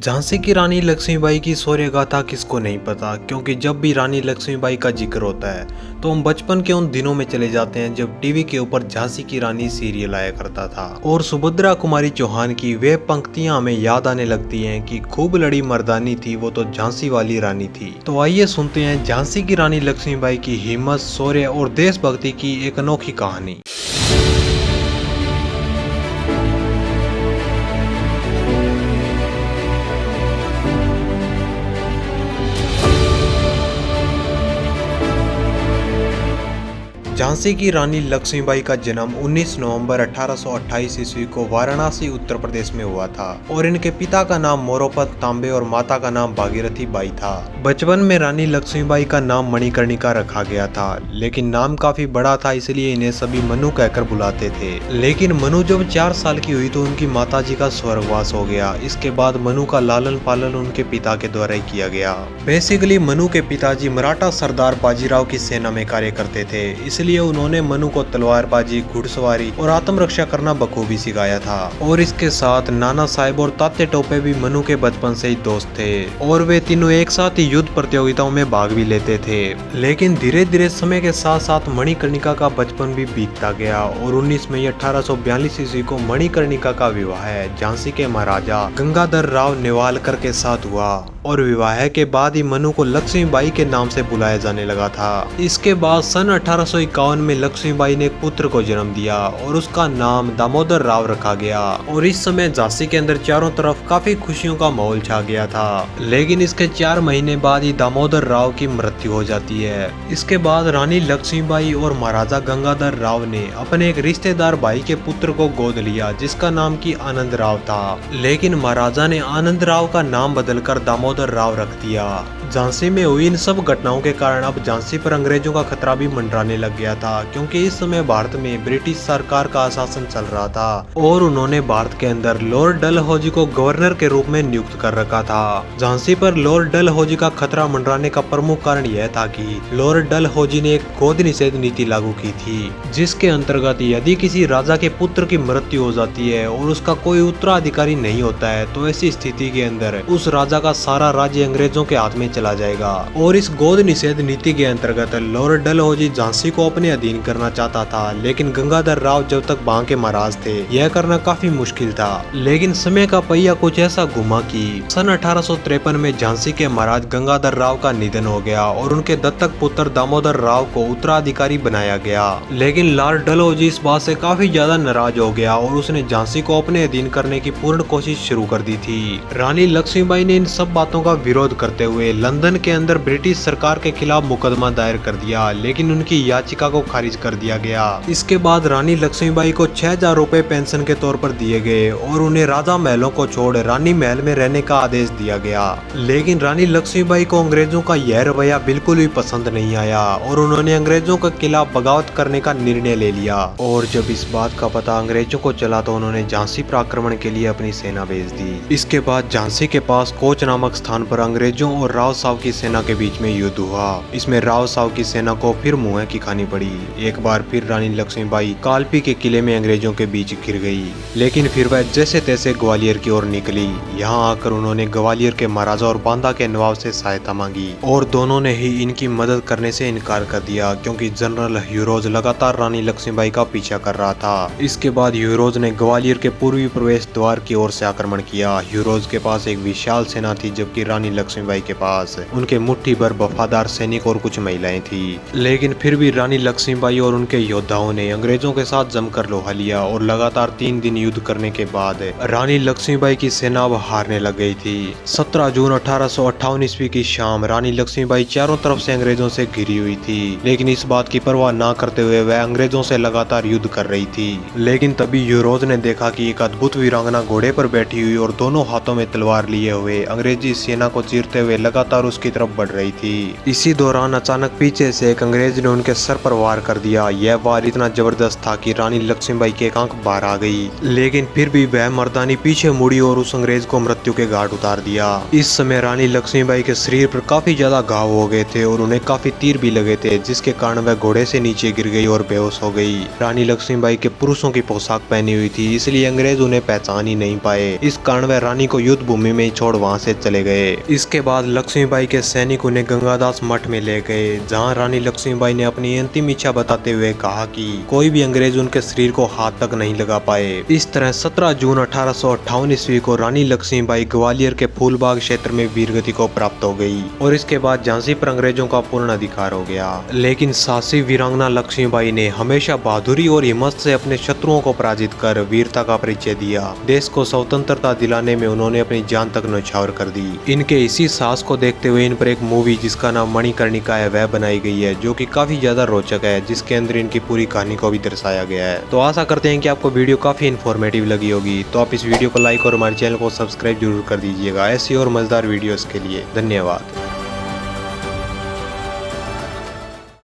झांसी की रानी लक्ष्मीबाई की शौर्य गाथा किसको नहीं पता, क्योंकि जब भी रानी लक्ष्मीबाई का जिक्र होता है तो हम बचपन के उन दिनों में चले जाते हैं जब टीवी के ऊपर झांसी की रानी सीरियल आया करता था और सुभद्रा कुमारी चौहान की वे पंक्तियां हमें याद आने लगती हैं कि खूब लड़ी मर्दानी थी वो तो झांसी वाली रानी थी। तो आइए सुनते हैं झांसी की रानी लक्ष्मीबाई की हिम्मत, शौर्य और देशभक्ति की एक अनोखी कहानी। झांसी की रानी लक्ष्मीबाई का जन्म 19 नवंबर 1828 ईस्वी को वाराणसी उत्तर प्रदेश में हुआ था और इनके पिता का नाम मोरोपंत तांबे और माता का नाम भागीरथी बाई था। बचपन में रानी लक्ष्मीबाई का नाम मणिकर्णिका रखा गया था, लेकिन नाम काफी बड़ा था इसलिए इन्हें सभी मनु कहकर बुलाते थे। लेकिन मनु जब 4 साल की हुई तो उनकी माताजी का स्वर्गवास हो गया। इसके बाद मनु का लालन पालन उनके पिता के द्वारा ही किया गया। बेसिकली मनु के पिताजी मराठा सरदार बाजीराव की सेना में कार्य करते थे, इसलिए उन्होंने मनु को तलवारबाजी, घुड़सवारी और आत्मरक्षा करना बखूबी सिखाया था। और इसके साथ नाना साहेब और तात्या टोपे भी मनु के बचपन से ही दोस्त थे और वे तीनों एक साथ ही युद्ध प्रतियोगिताओं में भाग भी लेते थे। लेकिन धीरे धीरे समय के साथ साथ मणिकर्णिका का बचपन भी बीतता गया और 19 मई 1842 ईस्वी को मणिकर्णिका का विवाह झांसी के महाराजा गंगाधर राव नेवालकर के साथ हुआ और विवाह के बाद ही मनु को लक्ष्मीबाई के नाम से बुलाया जाने लगा था। इसके बाद सन 1851 में लक्ष्मीबाई ने एक पुत्र को जन्म दिया और उसका नाम दामोदर राव रखा गया। और इस समय झांसी के अंदर चारों तरफ काफी खुशियों का माहौल छा गया था। लेकिन इसके 4 महीने बाद ही दामोदर राव की मृत्यु हो जाती है। इसके बाद रानी लक्ष्मीबाई और महाराजा गंगाधर राव ने अपने एक रिश्तेदार भाई के पुत्र को गोद लिया जिसका नाम की आनंद राव था। लेकिन महाराजा ने आनंद राव का नाम बदलकर दामोदर राव रख दिया। झांसी में हुई इन सब घटनाओं के कारण अब झांसी पर अंग्रेजों का खतरा भी मंडराने लग गया था, क्योंकि इस समय भारत में ब्रिटिश सरकार का शासन चल रहा था और उन्होंने भारत के अंदर लॉर्ड डलहौजी को गवर्नर के रूप में नियुक्त कर रखा था। झांसी पर लॉर्ड डलहौजी का खतरा मंडराने का प्रमुख कारण यह था कि लॉर्ड डलहौजी ने एक गोद निषेध नीति लागू की थी, जिसके अंतर्गत यदि किसी राजा के पुत्र की मृत्यु हो जाती है और उसका कोई उत्तराधिकारी नहीं होता है तो ऐसी स्थिति के अंदर उस राजा का सारा राज्य अंग्रेजों के हाथ में चला जाएगा। और इस गोद निषेध नीति के अंतर्गत लॉर्ड डलहौजी झांसी को अपने अधीन करना चाहता था, लेकिन गंगाधर राव जब तक वहां के महाराज थे यह करना काफी मुश्किल था। लेकिन समय का पहिया कुछ ऐसा घुमा कि सन 1853 में झांसी के महाराज गंगाधर राव का निधन हो गया और उनके दत्तक पुत्र दामोदर राव को उत्तराधिकारी बनाया गया। लेकिन लॉर्ड डलहौजी इस बात से काफी ज्यादा नाराज हो गया और उसने झांसी को अपने अधीन करने की पूर्ण कोशिश शुरू कर दी थी। रानी लक्ष्मीबाई ने इन सब बातों का विरोध करते हुए लंदन के अंदर ब्रिटिश सरकार के खिलाफ मुकदमा दायर कर दिया, लेकिन उनकी याचिका को खारिज कर दिया गया। इसके बाद रानी लक्ष्मीबाई को 6000 रुपए पेंशन के तौर पर दिए गए और उन्हें राजा महलों को छोड़ रानी महल में रहने का आदेश दिया गया। लेकिन रानी लक्ष्मीबाई को अंग्रेजों का यह रवैया बिल्कुल भी पसंद नहीं आया और उन्होंने अंग्रेजों के खिलाफ बगावत करने का निर्णय ले लिया। और जब इस बात का पता अंग्रेजों को चला तो उन्होंने झांसी पर आक्रमण के लिए अपनी सेना भेज दी। इसके बाद झांसी के पास कोच नामक स्थान पर अंग्रेजों और राव साहब की सेना के बीच में युद्ध हुआ। इसमें राव साहब की सेना को फिर मुंह की खानी पड़ी। एक बार फिर रानी लक्ष्मीबाई कालपी के किले में अंग्रेजों के बीच गिर गई, लेकिन फिर वह जैसे तैसे ग्वालियर की ओर निकली। यहाँ आकर उन्होंने ग्वालियर के महाराजा और बांदा के नवाब से सहायता मांगी और दोनों ने ही इनकी मदद करने से इनकार कर दिया, क्योंकि जनरल ह्यूरोज लगातार रानी लक्ष्मीबाई का पीछा कर रहा था। इसके बाद ह्यूरोज ने ग्वालियर के पूर्वी प्रवेश द्वार की ओर से आक्रमण किया। ह्यूरोज के पास एक विशाल सेना थी, जबकि रानी लक्ष्मीबाई के पास उनके मुट्ठी भर वफादार सैनिक और कुछ महिलाएं थी। लेकिन फिर भी रानी लक्ष्मीबाई और उनके योद्धाओं ने अंग्रेजों के साथ जमकर लोहा लिया और लगातार 3 दिन युद्ध करने के बाद रानी लक्ष्मीबाई की सेना अब हारने लग गई थी। 17 जून 1858 ईस्वी की शाम रानी लक्ष्मीबाई चारों तरफ से अंग्रेजों से घिरी हुई थी, लेकिन इस बात की परवाह न करते हुए वह अंग्रेजों से लगातार युद्ध कर रही थी। लेकिन तभी ह्यूरोज ने देखा कि एक अद्भुत वीरांगना घोड़े पर बैठी हुई और दोनों हाथों में तलवार लिए हुए अंग्रेजी सेना को चीरते हुए लगातार उसकी तरफ बढ़ रही थी। इसी दौरान अचानक पीछे से एक अंग्रेज ने उनके सर पर पर वार कर दिया। यह वार इतना जबरदस्त था कि रानी लक्ष्मीबाई की एक आंख बाहर आ गई, लेकिन फिर भी वह मर्दानी पीछे मुड़ी और उस अंग्रेज को मृत्यु के घाट उतार दिया। इस समय रानी लक्ष्मीबाई के शरीर पर काफी ज्यादा घाव हो गए थे और उन्हें काफी तीर भी लगे थे, जिसके कारण वह घोड़े से नीचे गिर गई और बेहोश हो गई। रानी लक्ष्मीबाई के पुरुषों की पोशाक पहनी हुई थी, इसलिए अंग्रेज उन्हें पहचान ही नहीं पाए। इस कारण वह रानी को युद्ध भूमि में ही छोड़ वहां से चले गए। इसके बाद लक्ष्मीबाई के सैनिक उन्हें गंगादास मठ में ले गए, जहां रानी लक्ष्मीबाई ने अपनी अंतिम इच्छा बताते हुए कहा कि कोई भी अंग्रेज उनके शरीर को हाथ तक नहीं लगा पाए। इस तरह 17 जून 1858 ईस्वी को रानी लक्ष्मीबाई ग्वालियर के फूलबाग क्षेत्र में वीरगति को प्राप्त हो गई और इसके बाद झांसी पर अंग्रेजों का पूर्ण अधिकार हो गया। लेकिन साहसी वीरांगना लक्ष्मीबाई ने हमेशा बहादुरी और हिम्मत से अपने शत्रुओं को पराजित कर वीरता का परिचय दिया। देश को स्वतंत्रता दिलाने में उन्होंने अपनी जान तक न्यौछावर कर दी। इनके इसी साहस को देखते हुए इन पर एक मूवी जिसका नाम मणिकर्णिका है वह बनाई गई है, जो कि काफी ज्यादा रोचक है, जिसके अंदर इनकी पूरी कहानी को भी दर्शाया गया है। तो आशा करते हैं कि आपको वीडियो काफी इन्फॉर्मेटिव लगी होगी। तो आप इस वीडियो को लाइक और हमारे चैनल को सब्सक्राइब जरूर कर दीजिएगा ऐसी और मजेदार वीडियोस के लिए। धन्यवाद।